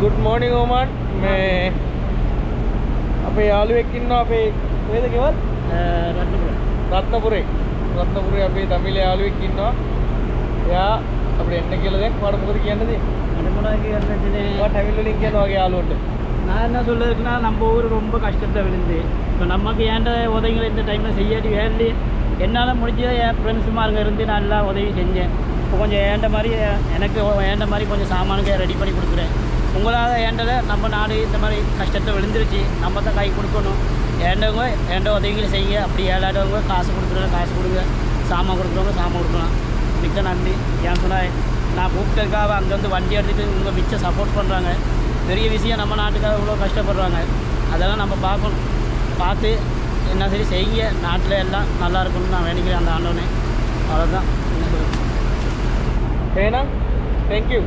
good morning Oman मैं අපේ යාළුවෙක් ඉන්නවා අපේ කොහෙද ගෙවල් රත්නපුරේ අපේ තමිල යාළුවෙක් ඉන්නවා එයා අපිට එන්න කියලා දැන් මට මොකද කියන්නද මට මොනවද කියන්නේ ඔයා ටැවිල් වලින් කියනවා වගේ යාළුවන්ට நான் என்ன சொல்லுறதுக்குன்னா நம்ம ஊர் ரொம்ப கஷ்டத்தில் விழுந்து இப்போ நமக்கு ஏன்ட உதவிகள் இந்த டைமில் செய்யாட்டி வேண்டி என்னால் முடிஞ்சதை என் ஃப்ரெண்ட்ஸுமாருங்க இருந்து நான் எல்லாம் உதவி செஞ்சேன் இப்போ கொஞ்சம் ஏண்ட மாதிரி எனக்கு ஏண்ட மாதிரி கொஞ்சம் சாமானுங்க ரெடி பண்ணி கொடுக்குறேன் உங்களால் ஏண்டதை நம்ம நாடு இந்த மாதிரி கஷ்டத்தை விழுந்துருச்சு நம்ம தான் கை கொடுக்கணும் ஏண்டவங்க ஏண்ட உதவிகளை செய்ய அப்படி ஏழாடவங்க காசு கொடுக்குறவங்க காசு கொடுங்க சாமான் கொடுக்குறவங்க சாமான் கொடுக்கலாம் மிக்க நன்றி ஏன் சொன்னால் நான் கூப்பிட்டதுக்காக அங்கேருந்து வண்டி எடுத்துகிட்டு உங்கள் மிச்சம் சப்போர்ட் பண்ணுறாங்க பெரிய விஷயம் நம்ம நாட்டுக்காக இவ்வளோ கஷ்டப்படுறாங்க அதெல்லாம் நம்ம பார்க்கணும் பார்த்து என்ன சரி செய்ய நாட்டில் எல்லாம் நல்லா இருக்கணும்னு நான் வேணிக்கிறேன் அந்த ஆண்டவனே அவ்வளோதான் ஏன்னா தேங்க்யூ